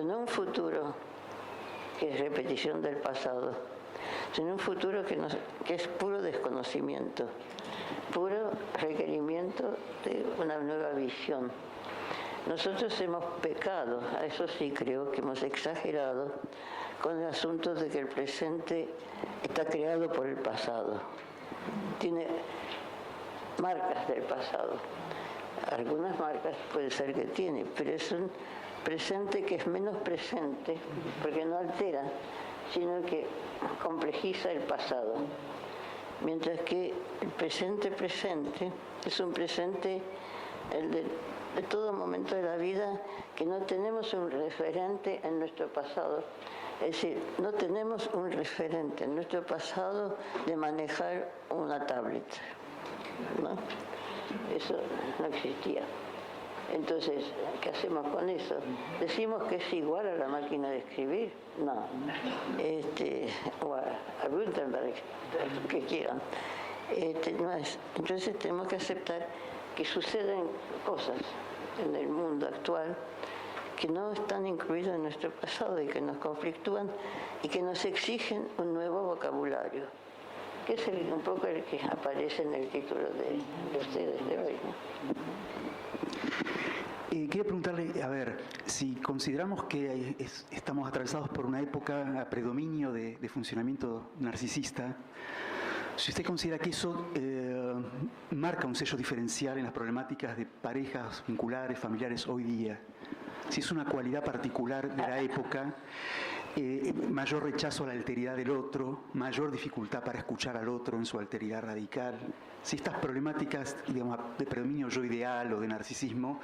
pero no un futuro que es repetición del pasado, sino un futuro que es puro desconocimiento, puro requerimiento de una nueva visión. Nosotros hemos pecado, a eso sí creo que hemos exagerado, con el asunto de que el presente está creado por el pasado. Tiene marcas del pasado. Algunas marcas puede ser que tiene, pero es un presente que es menos presente, porque no altera, sino que complejiza el pasado. Mientras que el presente es un presente, el de todo momento de la vida, que no tenemos un referente en nuestro pasado. Es decir, no tenemos un referente en nuestro pasado de manejar una tablet, ¿no? Eso no existía. Entonces, ¿qué hacemos con eso? ¿Decimos que es igual a la máquina de escribir? No. O a Gutenberg, lo que quieran. No es. Entonces tenemos que aceptar que suceden cosas en el mundo actual que no están incluidas en nuestro pasado y que nos conflictúan y que nos exigen un nuevo vocabulario, que es un poco el que aparece en el título de ustedes de hoy, ¿no? Quería preguntarle, a ver, si consideramos que estamos atravesados por una época a predominio de funcionamiento narcisista, si usted considera que eso marca un sello diferencial en las problemáticas de parejas vinculares, familiares hoy día, si es una cualidad particular de la época, mayor rechazo a la alteridad del otro, mayor dificultad para escuchar al otro en su alteridad radical. Si estas problemáticas, digamos, de predominio yo ideal o de narcisismo,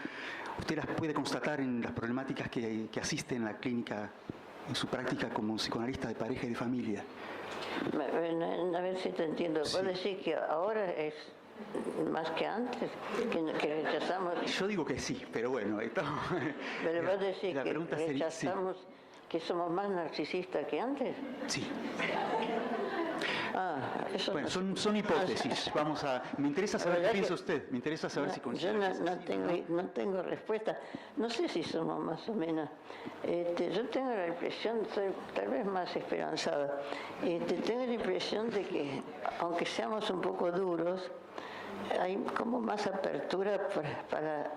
usted las puede constatar en las problemáticas que asiste en la clínica, en su práctica como psicoanalista de pareja y de familia. A ver si te entiendo. Sí. ¿Vos decís que ahora es más que antes, que rechazamos? Yo digo que sí, pero bueno, estamos... Pero vos decís la que pregunta sería, rechazamos, sí, que somos más narcisistas que antes. Sí. Eso bueno, no, son hipótesis. Vamos a... Me interesa saber qué piensa usted. Me interesa saber si considera. Yo no tengo respuesta. No sé si somos más o menos. Yo tengo la impresión, soy tal vez más esperanzada. Tengo la impresión de que, aunque seamos un poco duros, hay como más apertura para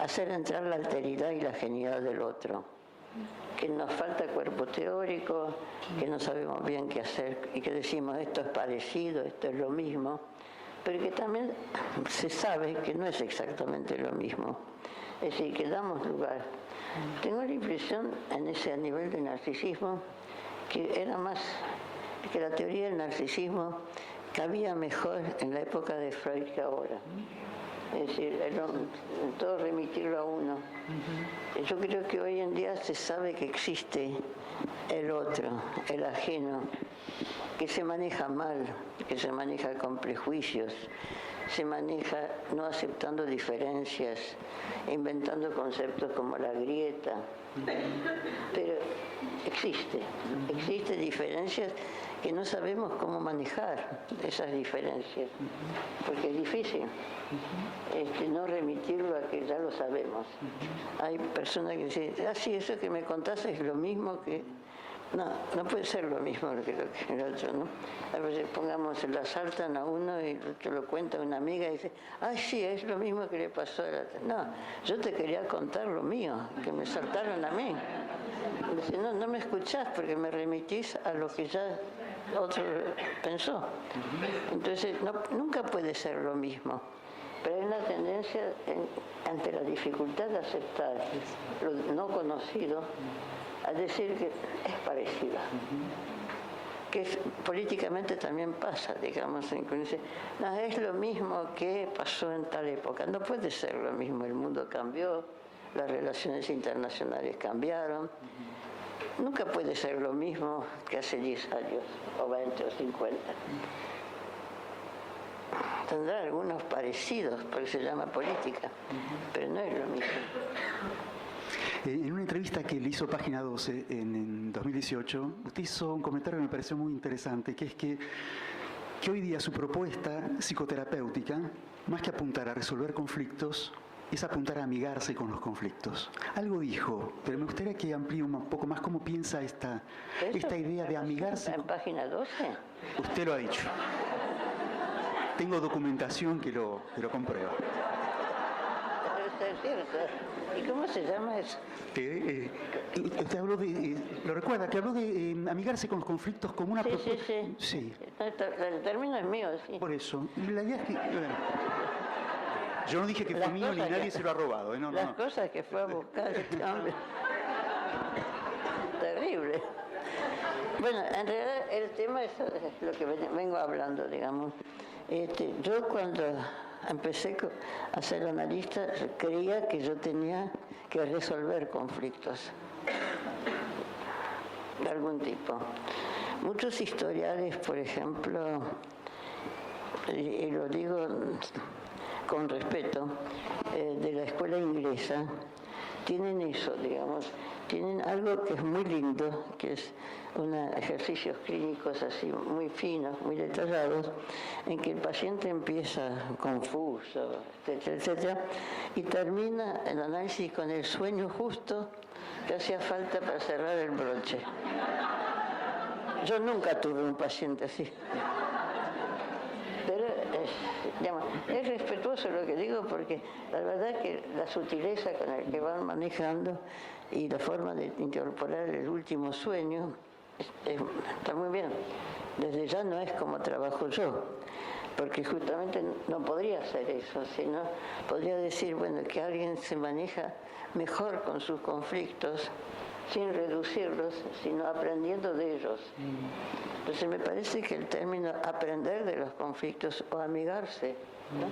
hacer entrar la alteridad y la genialidad del otro. Que nos falta cuerpo teórico, que no sabemos bien qué hacer y que decimos esto es parecido, esto es lo mismo, pero que también se sabe que no es exactamente lo mismo. Es decir, que damos lugar. Tengo la impresión en ese nivel de narcisismo que era más, que la teoría del narcisismo cabía mejor en la época de Freud que ahora. Es decir, todo remitirlo a uno. Yo creo que hoy en día se sabe que existe el otro, el ajeno, que se maneja mal, que se maneja con prejuicios, se maneja no aceptando diferencias, inventando conceptos como la grieta. Pero existe diferencias que no sabemos cómo manejar esas diferencias, porque es difícil no remitirlo a que ya lo sabemos. Hay personas que dicen, sí, eso que me contaste es lo mismo que... No puede ser lo mismo que el otro, ¿no? A veces pongamos, la asaltan a uno y te lo cuenta una amiga y dice, sí, es lo mismo que le pasó a la... No, yo te quería contar lo mío, que me saltaron a mí. Dice, no me escuchás porque me remitís a lo que ya otro pensó. Entonces, nunca puede ser lo mismo. Pero hay una tendencia ante la dificultad de aceptar lo no conocido, a decir que es parecida. Que políticamente también pasa, digamos, es lo mismo que pasó en tal época. No puede ser lo mismo, el mundo cambió, las relaciones internacionales cambiaron. Nunca puede ser lo mismo que hace 10 años, o 20 o 50. Tendrá algunos parecidos, porque se llama política, pero no es lo mismo. En una entrevista que le hizo Página 12 en 2018, usted hizo un comentario que me pareció muy interesante, que es que hoy día su propuesta psicoterapéutica, más que apuntar a resolver conflictos, es apuntar a amigarse con los conflictos. Algo dijo, pero me gustaría que amplíe un poco más cómo piensa esta idea de amigarse. ¿En página 12? Usted lo ha dicho. Tengo documentación que lo comprueba. Pero es cierto. ¿Y cómo se llama eso? Usted habló de, ¿lo recuerda? Que habló de amigarse con los conflictos como una propuesta. Sí. El término es mío, sí. Por eso. La idea es que... yo no dije que fue mío ni nadie se lo ha robado. Las cosas que fue a buscar este hombre. Terrible. Bueno, en realidad el tema es lo que vengo hablando, digamos. Yo cuando empecé a ser analista creía que yo tenía que resolver conflictos de algún tipo. Muchos historiadores, por ejemplo, y lo digo con respeto, de la escuela inglesa, tienen eso, digamos, tienen algo que es muy lindo, que es ejercicios clínicos así muy finos, muy detallados, en que el paciente empieza confuso, etcétera, etcétera, y termina el análisis con el sueño justo que hacía falta para cerrar el broche. Yo nunca tuve un paciente así. Pero es respetuoso lo que digo, porque la verdad que la sutileza con la que van manejando y la forma de incorporar el último sueño está muy bien. Desde ya no es como trabajo yo, porque justamente no podría hacer eso, sino podría decir, bueno, que alguien se maneja mejor con sus conflictos sin reducirlos, sino aprendiendo de ellos. Entonces me parece que el término aprender de los conflictos o amigarse, ¿no?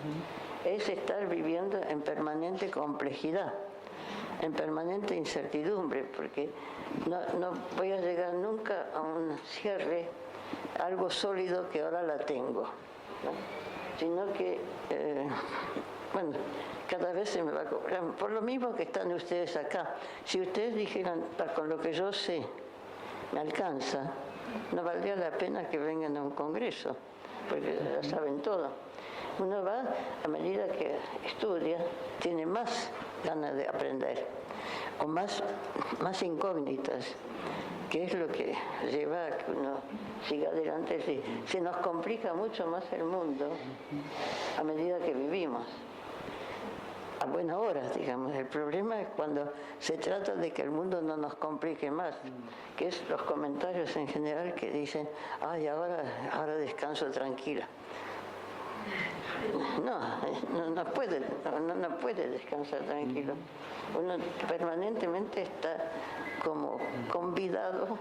Es estar viviendo en permanente complejidad, en permanente incertidumbre, porque no voy a llegar nunca a un cierre, algo sólido que ahora la tengo, ¿no? Sino que, cada vez se me va a cobrar, por lo mismo que están ustedes acá. Si ustedes dijeran, con lo que yo sé, me alcanza, no valdría la pena que vengan a un congreso, porque ya saben todo. Uno va, a medida que estudia, tiene más ganas de aprender, o más incógnitas, que es lo que lleva a que uno siga adelante. Se nos complica mucho más el mundo a medida que vivimos. A buenas horas, digamos. El problema es cuando se trata de que el mundo no nos complique más, que es los comentarios en general que dicen, ay, ahora descanso tranquila. No puede descansar tranquilo. Uno permanentemente está como convidado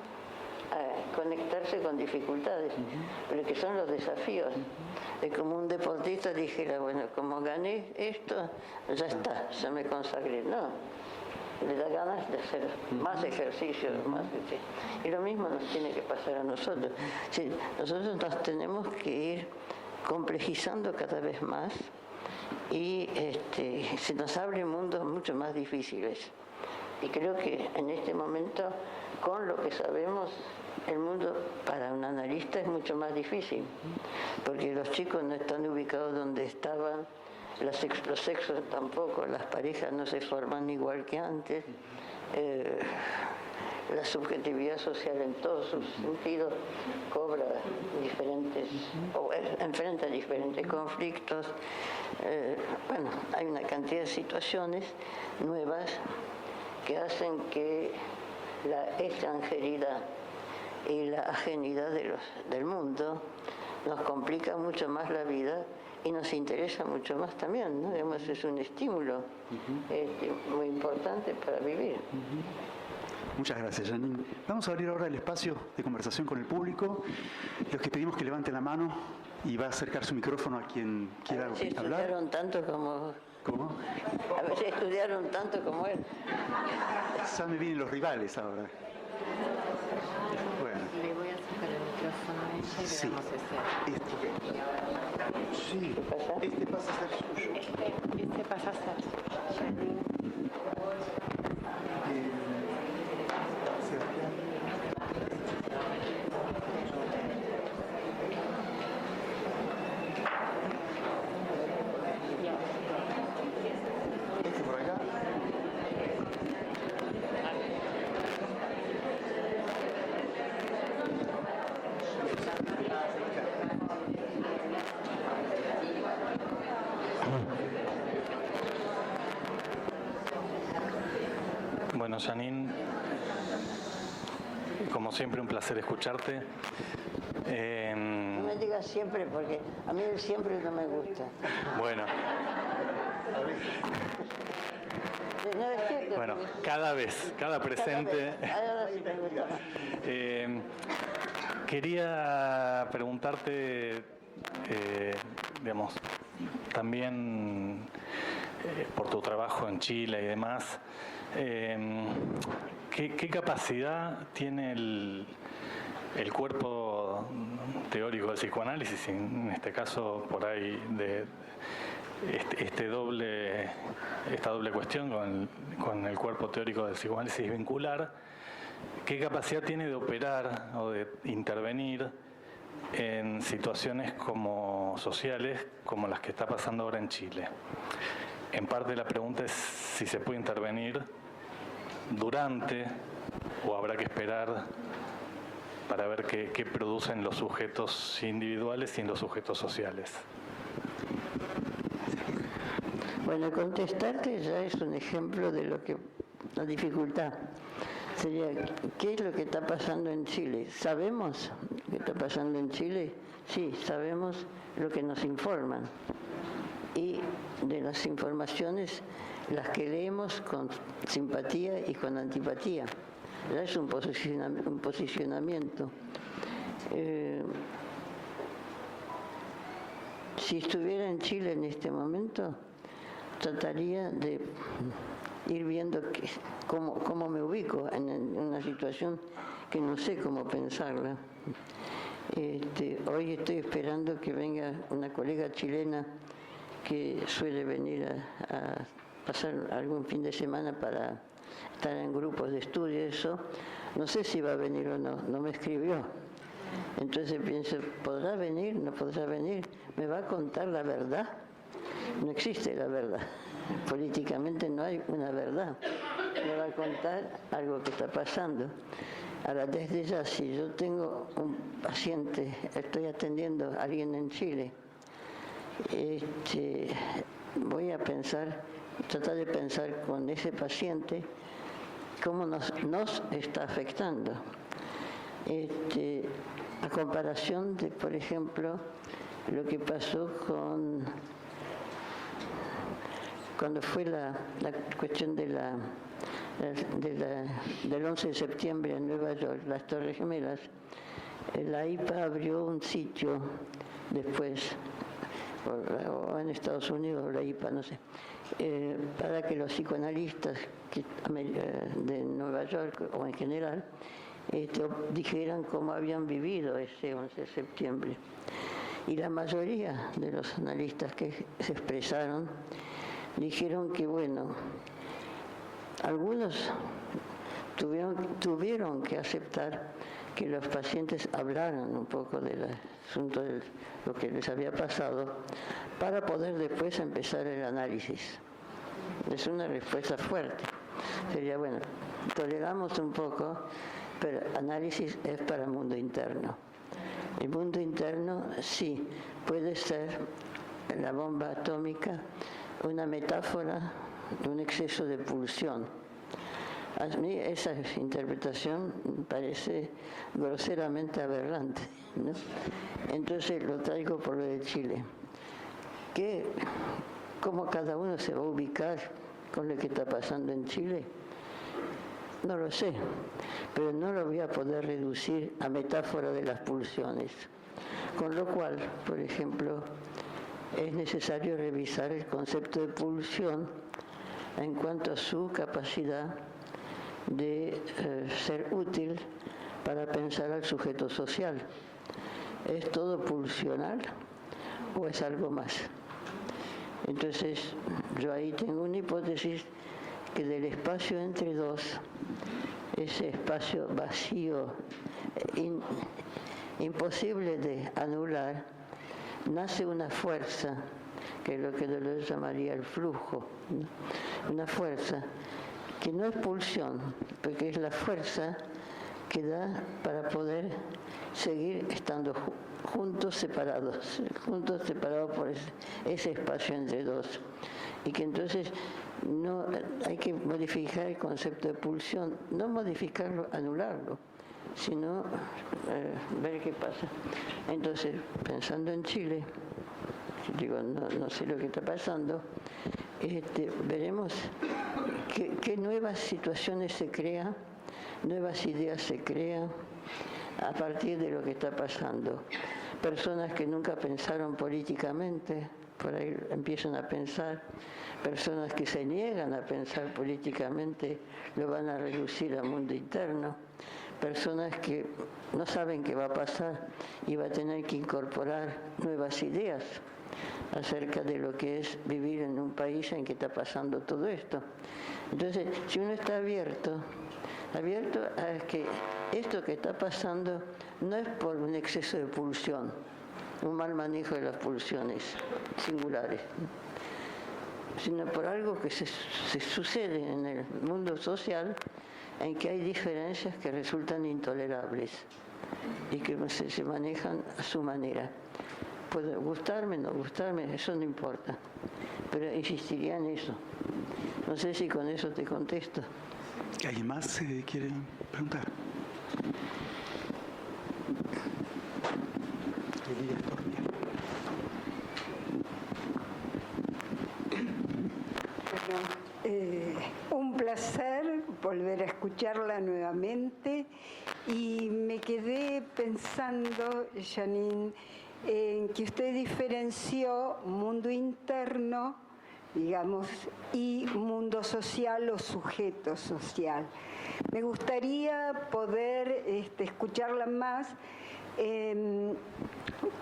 a conectarse con dificultades, pero que son los desafíos. Es como un deportista dijera, bueno, como gané esto, ya está, ya me consagré. No, le da ganas de hacer más ejercicio, y lo mismo nos tiene que pasar a nosotros. Sí, nosotros nos tenemos que ir complejizando cada vez más y se nos abren mundos mucho más difíciles. Y creo que en este momento, con lo que sabemos, el mundo para un analista es mucho más difícil, porque los chicos no están ubicados donde estaban, los sexos tampoco, las parejas no se forman igual que antes, la subjetividad social en todos sus sentidos cobra diferentes, o enfrenta diferentes conflictos. Hay una cantidad de situaciones nuevas que hacen que la extranjeridad y la ajenidad del mundo nos complica mucho más la vida y nos interesa mucho más también, ¿no? Digamos, es un estímulo muy importante para vivir. Muchas gracias, Janine. Vamos a abrir ahora el espacio de conversación con el público. Los que pedimos que levanten la mano y va a acercar su micrófono a quien quiera hablar. Estudiaron tanto como... ¿Cómo? A ver si estudiaron tanto como él. Ya me vienen los rivales ahora. Bueno. Le voy a sacar el micrófono a ella y Sí. le damos ese. Sí, este pasa a ser suyo. Este pasa a ser. Bueno, Janine, como siempre, un placer escucharte. No me digas siempre, porque a mí el siempre no me gusta. Bueno. No, es cierto, Bueno, porque cada vez, cada presente. ahora sí me gusta más. Quería preguntarte, digamos, también por tu trabajo en Chile y demás, ¿qué capacidad tiene el cuerpo teórico del psicoanálisis, en este caso por ahí de esta doble cuestión con el cuerpo teórico del psicoanálisis vincular? ¿Qué capacidad tiene de operar o de intervenir en situaciones como sociales como las que está pasando ahora en Chile? En parte la pregunta es si se puede intervenir durante o habrá que esperar para ver qué producen los sujetos individuales y en los sujetos sociales. Bueno, contestarte ya es un ejemplo de lo que la dificultad sería. ¿Qué es lo que está pasando en Chile? ¿Sabemos lo que está pasando en Chile? Sí, sabemos lo que nos informan. Y de las informaciones, las que leemos con simpatía y con antipatía. Ya es un posicionamiento. Si estuviera en Chile en este momento, trataría de ir viendo cómo me ubico en una situación que no sé cómo pensarla. Hoy estoy esperando que venga una colega chilena que suele venir a pasar algún fin de semana para estar en grupos de estudio, eso. No sé si va a venir o no, no me escribió. Entonces pienso, ¿podrá venir? ¿No podrá venir? ¿Me va a contar la verdad? No existe la verdad. Políticamente no hay una verdad. Me va a contar algo que está pasando. Ahora, desde ya, si yo tengo un paciente, estoy atendiendo a alguien en Chile, voy a tratar de pensar con ese paciente cómo nos está afectando. A comparación de, por ejemplo, lo que pasó cuando fue la cuestión del 11 de septiembre en Nueva York, las Torres Gemelas, la IPA abrió un sitio después, o en Estados Unidos, la IPA, no sé, para que los psicoanalistas de Nueva York o en general dijeran cómo habían vivido ese 11 de septiembre. Y la mayoría de los analistas que se expresaron dijeron que, bueno, algunos tuvieron que aceptar que los pacientes hablaran un poco del asunto de lo que les había pasado para poder después empezar el análisis. Es una respuesta fuerte. Sería, bueno, toleramos un poco, pero análisis es para el mundo interno. El mundo interno sí puede ser la bomba atómica una metáfora de un exceso de pulsión. A mí esa interpretación me parece groseramente aberrante, ¿no? Entonces lo traigo por lo de Chile. ¿Cómo cada uno se va a ubicar con lo que está pasando en Chile? No lo sé, pero no lo voy a poder reducir a metáfora de las pulsiones. Con lo cual, por ejemplo, es necesario revisar el concepto de pulsión en cuanto a su capacidad de ser útil para pensar al sujeto social. ¿Es todo pulsional o es algo más? Entonces, yo ahí tengo una hipótesis que del espacio entre dos, ese espacio vacío, imposible de anular, nace una fuerza, que es lo que Deleuze llamaría el flujo, ¿no? Una fuerza que no es pulsión, porque es la fuerza que da para poder seguir estando juntos separados por ese espacio entre dos. Y que entonces no hay que modificar el concepto de pulsión, no modificarlo, anularlo, sino ver qué pasa. Entonces, pensando en Chile, digo, no sé lo que está pasando, veremos qué nuevas situaciones se crean, nuevas ideas se crean a partir de lo que está pasando. Personas que nunca pensaron políticamente, por ahí empiezan a pensar. Personas que se niegan a pensar políticamente lo van a reducir al mundo interno. Personas que no saben qué va a pasar y va a tener que incorporar nuevas ideas acerca de lo que es vivir en un país en que está pasando todo esto. Entonces, si uno está abierto a que esto que está pasando no es por un exceso de pulsión, un mal manejo de las pulsiones singulares, sino por algo que se sucede en el mundo social, en que hay diferencias que resultan intolerables y que se manejan a su manera. Puede gustarme, no gustarme, eso no importa, pero insistiría en eso. No sé si con eso te contesto. ¿Alguien más quiere preguntar? Un placer volver a escucharla nuevamente y me quedé pensando, Janine, en que usted diferenció mundo interno, digamos, y mundo social o sujeto social. Me gustaría poder escucharla más.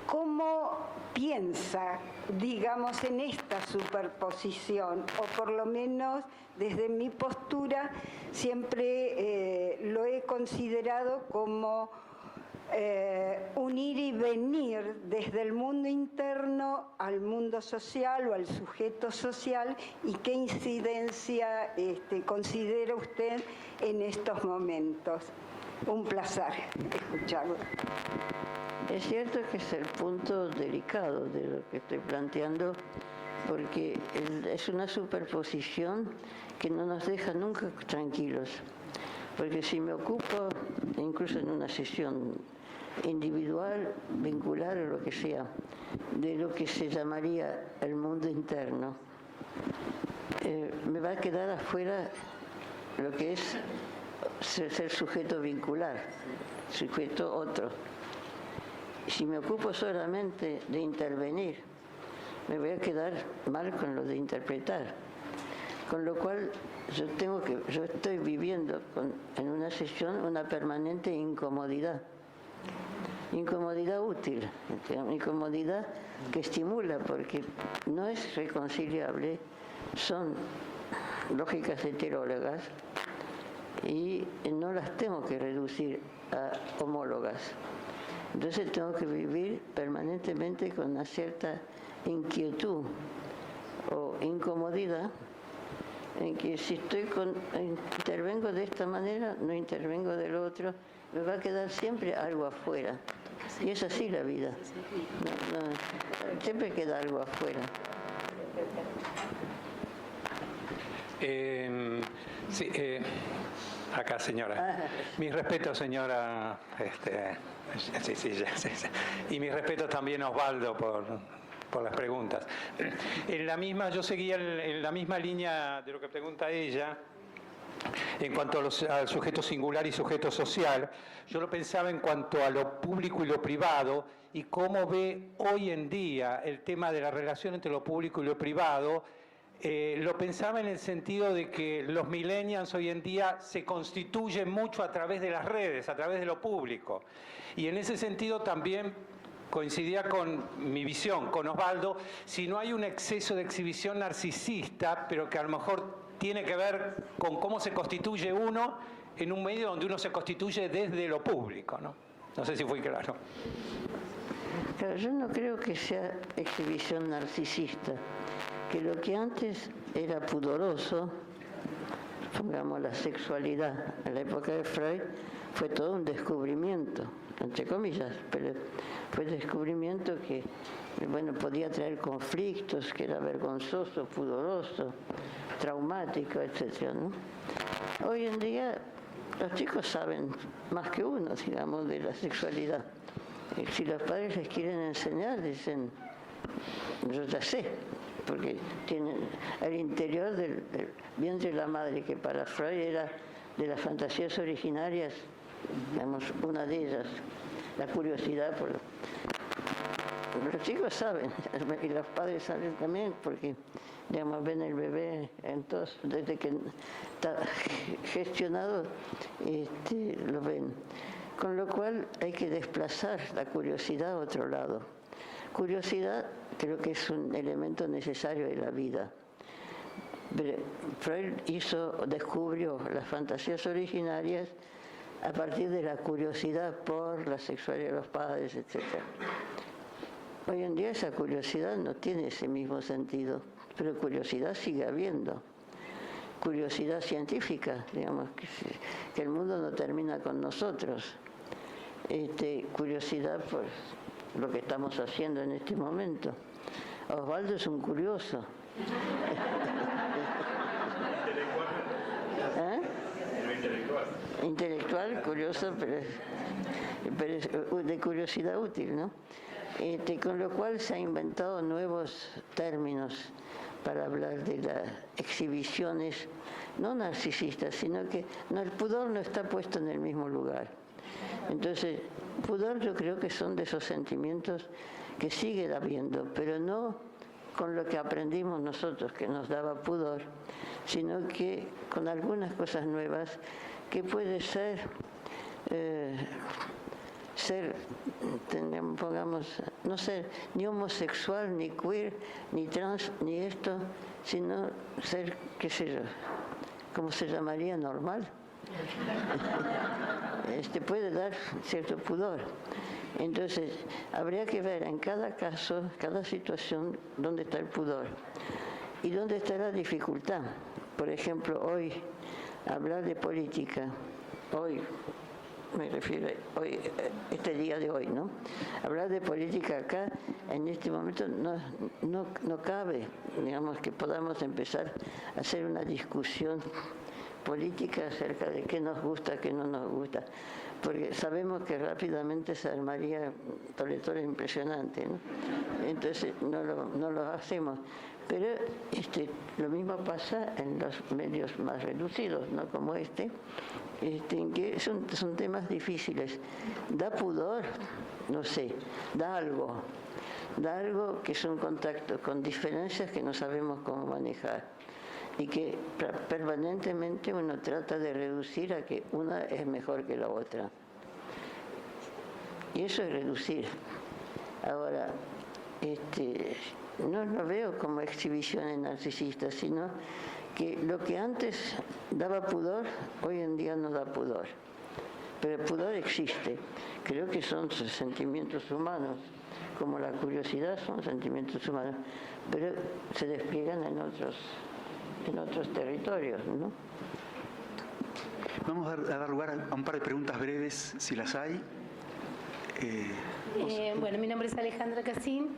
¿Cómo piensa, digamos, en esta superposición? O por lo menos desde mi postura siempre lo he considerado como un ir y venir desde el mundo interno al mundo social o al sujeto social, y qué incidencia considera usted en estos momentos. Un placer escucharlo. Es cierto que es el punto delicado de lo que estoy planteando, porque es una superposición que no nos deja nunca tranquilos. Porque si me ocupo, incluso en una sesión individual, vincular o lo que sea, de lo que se llamaría el mundo interno, me va a quedar afuera lo que es ser sujeto vincular, sujeto otro. Si me ocupo solamente de intervenir, me voy a quedar mal con lo de interpretar. Con lo cual, yo estoy viviendo en una sesión una permanente incomodidad. Incomodidad útil, incomodidad que estimula, porque no es reconciliable, son lógicas heterólogas y no las tengo que reducir a homólogas. Entonces tengo que vivir permanentemente con una cierta inquietud o incomodidad, en que si intervengo de esta manera, no intervengo del otro, me va a quedar siempre algo afuera. Y es así la vida. Siempre queda algo afuera. Sí, acá, señora. Mis respetos, señora. Sí. Y mis respetos también a Osvaldo por las preguntas. Yo seguía en la misma línea de lo que pregunta ella. En cuanto al sujeto singular y sujeto social, yo lo pensaba en cuanto a lo público y lo privado, y cómo ve hoy en día el tema de la relación entre lo público y lo privado. Lo pensaba en el sentido de que los millennials hoy en día se constituyen mucho a través de las redes, a través de lo público. Y en ese sentido también coincidía con mi visión, con Osvaldo, si no hay un exceso de exhibición narcisista, pero que a lo mejor tiene que ver con cómo se constituye uno en un medio donde uno se constituye desde lo público, ¿no? No sé si fui claro. Claro, yo no creo que sea exhibición narcisista, que lo que antes era pudoroso, pongamos la sexualidad, en la época de Freud, fue todo un descubrimiento, entre comillas, pero fue descubrimiento que, bueno, podía traer conflictos, que era vergonzoso, pudoroso, traumático, etc., ¿no? Hoy en día los chicos saben más que uno, digamos, de la sexualidad. Si los padres les quieren enseñar, dicen, yo ya sé, porque tienen el interior del vientre de la madre, que para Freud era de las fantasías originarias, digamos, una de ellas, la curiosidad por los chicos saben, y los padres saben también, porque, digamos, ven el bebé, entonces, desde que está gestionado, lo ven. Con lo cual hay que desplazar la curiosidad a otro lado. Curiosidad creo que es un elemento necesario de la vida. Freud descubrió las fantasías originarias a partir de la curiosidad por la sexualidad de los padres, etc. Hoy en día esa curiosidad no tiene ese mismo sentido, pero curiosidad sigue habiendo. Curiosidad científica, digamos, que el mundo no termina con nosotros. Curiosidad por lo que estamos haciendo en este momento. Osvaldo es un curioso. ¿Eh? Intelectual, curioso, pero es de curiosidad útil, ¿no? Con lo cual se han inventado nuevos términos para hablar de las exhibiciones, no narcisistas, sino que el pudor no está puesto en el mismo lugar. Entonces, pudor yo creo que son de esos sentimientos que siguen habiendo, pero no con lo que aprendimos nosotros, que nos daba pudor, sino que con algunas cosas nuevas que puede ser, pongamos, no ser ni homosexual, ni queer, ni trans, ni esto, sino ser, qué sé yo, ¿cómo se llamaría? Normal. Puede dar cierto pudor. Entonces, habría que ver en cada caso, cada situación, dónde está el pudor y dónde está la dificultad. Por ejemplo, hoy, hablar de política, hoy, me refiero hoy, este día de hoy, ¿no? Hablar de política acá, en este momento, no cabe, digamos, que podamos empezar a hacer una discusión política acerca de qué nos gusta, qué no nos gusta, porque sabemos que rápidamente se armaría toletores impresionante, ¿no? Entonces no lo hacemos. Pero lo mismo pasa en los medios más reducidos, ¿no? Como en que son temas difíciles. ¿Da pudor? No sé, da algo que es un contacto con diferencias que no sabemos cómo manejar y que permanentemente uno trata de reducir a que una es mejor que la otra. Y eso es reducir. Ahora, no lo veo como exhibiciones narcisistas, sino que lo que antes daba pudor, hoy en día no da pudor. Pero el pudor existe. Creo que son sentimientos humanos, como la curiosidad son sentimientos humanos, pero se despliegan en otros territorios, ¿no? Vamos a dar lugar a un par de preguntas breves, si las hay. Bueno, mi nombre es Alejandra Casín.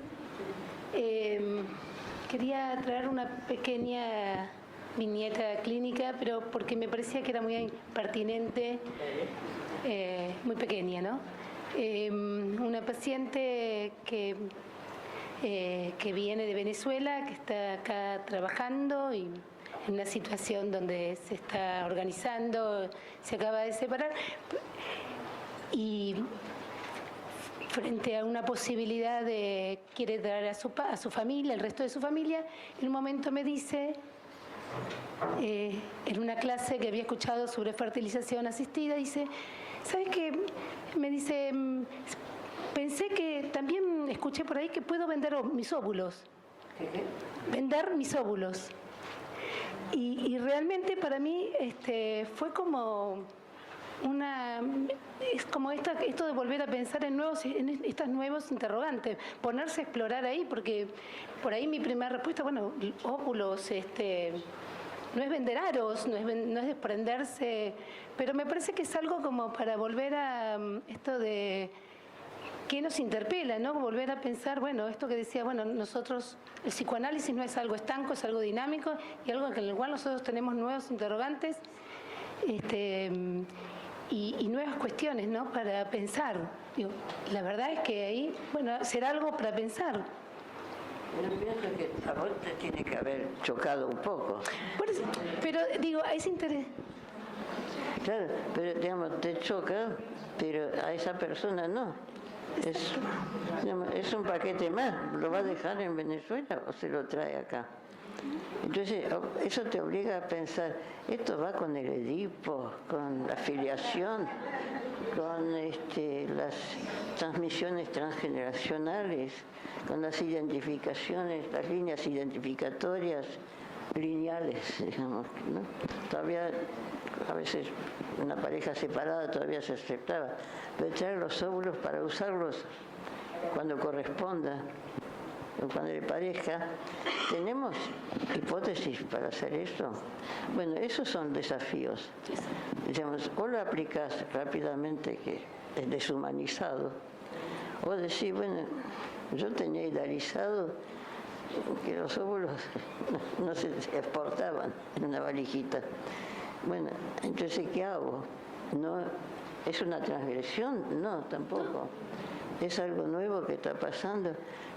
Quería traer una pequeña viñeta clínica, pero porque me parecía que era muy pertinente, muy pequeña, ¿no? Una paciente que viene de Venezuela, que está acá trabajando y en una situación donde se está organizando, se acaba de separar, y frente a una posibilidad de quiere traer a su familia, el resto de su familia, en un momento me dice, en una clase que había escuchado sobre fertilización asistida, dice, ¿sabes qué? Me dice, pensé que también escuché por ahí que puedo vender mis óvulos. Vender mis óvulos. Y realmente para mí fue como es como esto de volver a pensar en estas nuevos interrogantes, ponerse a explorar ahí, porque por ahí mi primera respuesta, bueno, óvulos, no es vender aros, no es desprenderse, pero me parece que es algo como para volver a esto de qué nos interpela, ¿no? Volver a pensar, bueno, esto que decía, bueno, nosotros, el psicoanálisis no es algo estanco, es algo dinámico y algo en el cual nosotros tenemos nuevos interrogantes y nuevas cuestiones, ¿no? Para pensar. Digo, la verdad es que ahí, bueno, será algo para pensar. Yo pienso que a vos te tiene que haber chocado un poco. Por eso, pero digo, es interés. Claro, pero digamos, te choca, pero a esa persona no. Es un paquete más. ¿Lo va a dejar en Venezuela o se lo trae acá? Entonces, eso te obliga a pensar, esto va con el Edipo, con la filiación, con las transmisiones transgeneracionales, con las identificaciones, las líneas identificatorias lineales, digamos, ¿no? Todavía, a veces, una pareja separada todavía se aceptaba, pero traer los óvulos para usarlos cuando corresponda, o cuando le parezca. ¿Tenemos hipótesis para hacer eso? Bueno, esos son desafíos. Digamos, o lo aplicás rápidamente, que es deshumanizado, o decís, bueno, yo tenía idealizado que los óvulos no se exportaban en una valijita. Bueno, entonces, ¿qué hago? ¿No es una transgresión? No, tampoco. Es algo nuevo que está pasando.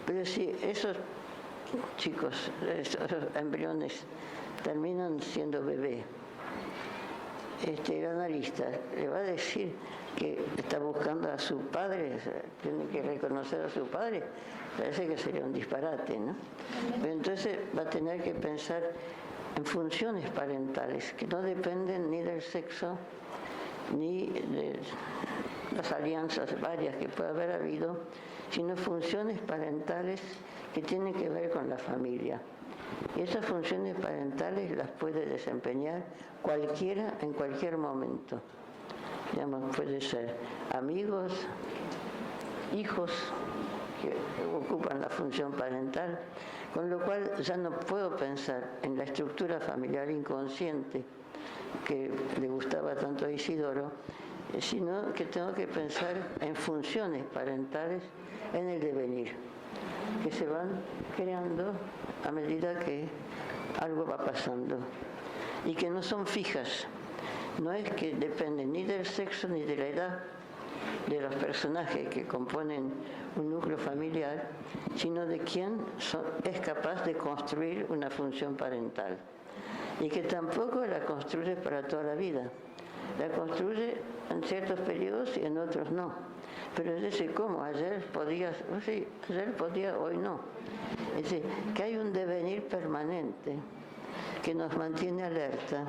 Pero si esos chicos, esos embriones, terminan siendo bebé, el analista le va a decir que está buscando a su padre, tiene que reconocer a su padre, parece que sería un disparate, ¿no? Pero entonces va a tener que pensar en funciones parentales que no dependen ni del sexo ni de las alianzas varias que puede haber habido, sino funciones parentales que tienen que ver con la familia. Y esas funciones parentales las puede desempeñar cualquiera en cualquier momento. Digamos, puede ser amigos, hijos que ocupan la función parental, con lo cual ya no puedo pensar en la estructura familiar inconsciente que le gustaba tanto a Isidoro, sino que tengo que pensar en funciones parentales en el devenir, que se van creando a medida que algo va pasando y que no son fijas. No es que dependen ni del sexo ni de la edad de los personajes que componen un núcleo familiar, sino de quién es capaz de construir una función parental. Y que tampoco la construye para toda la vida. La construye en ciertos periodos y en otros no. Pero es decir, ¿cómo? Ayer podía, sí, ayer podía, hoy no. Es decir, que hay un devenir permanente que nos mantiene alerta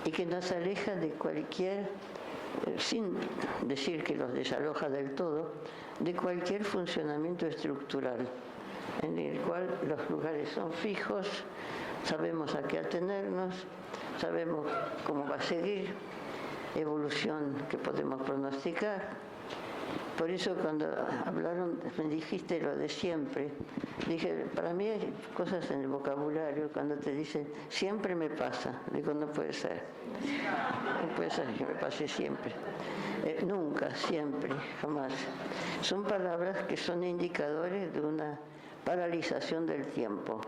y que nos aleja de cualquier, sin decir que los desaloja del todo, de cualquier funcionamiento estructural, en el cual los lugares son fijos, sabemos a qué atenernos, sabemos cómo va a seguir, evolución que podemos pronosticar. Por eso cuando hablaron, me dijiste lo de siempre, dije, para mí hay cosas en el vocabulario cuando te dicen, siempre me pasa. Digo, no puede ser. No puede ser que me pase siempre. Nunca, siempre, jamás. Son palabras que son indicadores de una paralización del tiempo,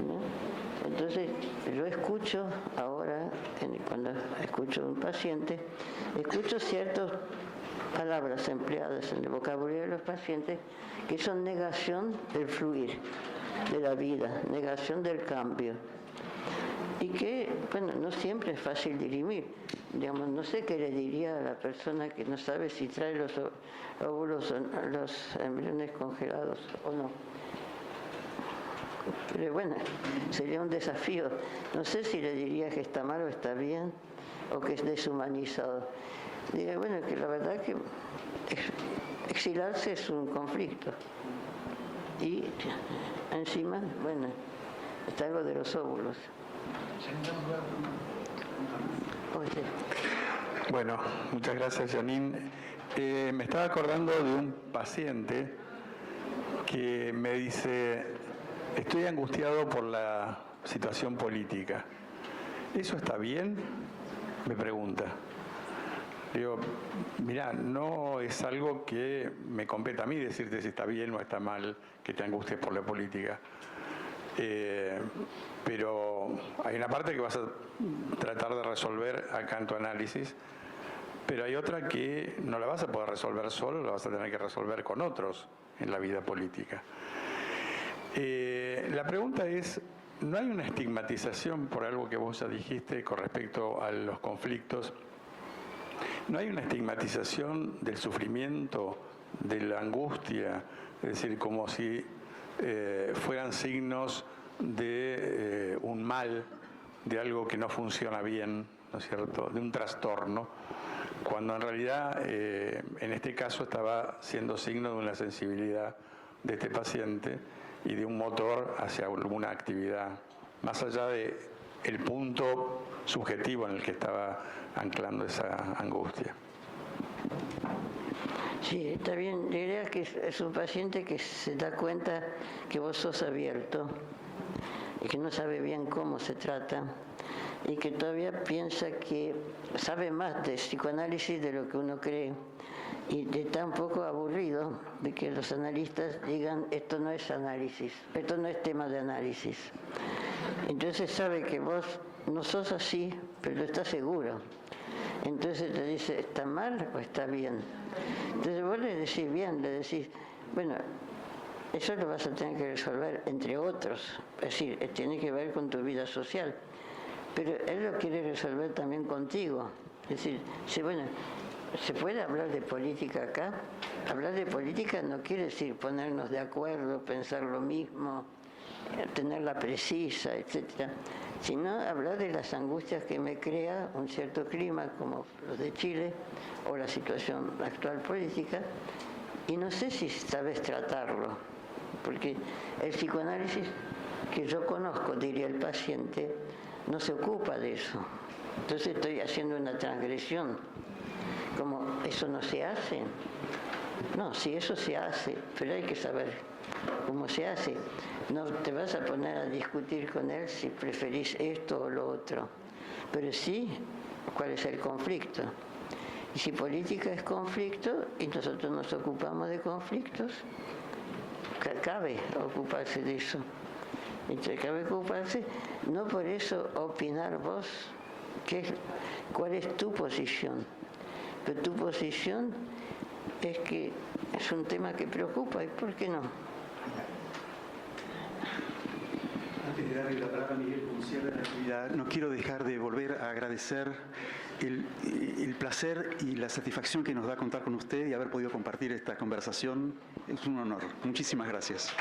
¿no? Entonces, yo escucho ahora, cuando escucho a un paciente, escucho ciertas palabras empleadas en el vocabulario de los pacientes que son negación del fluir de la vida, negación del cambio. Y que, bueno, no siempre es fácil dirimir. Digamos, no sé qué le diría a la persona que no sabe si trae los óvulos o los embriones congelados o no. Pero bueno, sería un desafío. No sé si le diría que está mal o está bien, o que es deshumanizado. Diría, bueno, que la verdad que exilarse es un conflicto. Y encima, bueno, está algo de los óvulos. Bueno, muchas gracias, Janine. Me estaba acordando de un paciente que me dice, estoy angustiado por la situación política. ¿Eso está bien? Me pregunta. Digo, mira, no es algo que me compete a mí decirte si está bien o está mal que te angusties por la política. Pero hay una parte que vas a tratar de resolver acá en tu análisis, pero hay otra que no la vas a poder resolver solo, la vas a tener que resolver con otros en la vida política. La pregunta es, ¿no hay una estigmatización por algo que vos ya dijiste con respecto a los conflictos? ¿No hay una estigmatización del sufrimiento, de la angustia? Es decir, como si fueran signos de un mal, de algo que no funciona bien, ¿no es cierto?, de un trastorno, cuando en realidad en este caso estaba siendo signo de una sensibilidad de este paciente y de un motor hacia alguna actividad, más allá de el punto subjetivo en el que estaba anclando esa angustia. Sí, está bien. La idea es que es un paciente que se da cuenta que vos sos abierto y que no sabe bien cómo se trata y que todavía piensa que sabe más de psicoanálisis de lo que uno cree y está un poco aburrido de que los analistas digan esto no es análisis, esto no es tema de análisis. Entonces sabe que vos no sos así, pero estás seguro. Entonces te dice, ¿está mal o está bien? Entonces vos le decís bien, le decís, bueno, eso lo vas a tener que resolver entre otros, es decir, tiene que ver con tu vida social, pero él lo quiere resolver también contigo. Es decir, sí, bueno, ¿se puede hablar de política acá? Hablar de política no quiere decir ponernos de acuerdo, pensar lo mismo, tenerla precisa, etcétera, sino hablar de las angustias que me crea un cierto clima como los de Chile o la situación actual política, y no sé si sabes tratarlo, porque el psicoanálisis que yo conozco, diría el paciente, no se ocupa de eso. Entonces estoy haciendo una transgresión, como eso no se hace. No, sí, eso se hace, pero hay que saber cómo se hace. No te vas a poner a discutir con él si preferís esto o lo otro, pero sí cuál es el conflicto. Y si política es conflicto y nosotros nos ocupamos de conflictos, cabe ocuparse de eso. Entonces cabe ocuparse, no por eso opinar vos cuál es tu posición, pero tu posición es que es un tema que preocupa, ¿y por qué no? Antes de darle la palabra a Miguel como cierre de la actividad, no quiero dejar de volver a agradecer el placer y la satisfacción que nos da contar con usted y haber podido compartir esta conversación. Es un honor. Muchísimas gracias.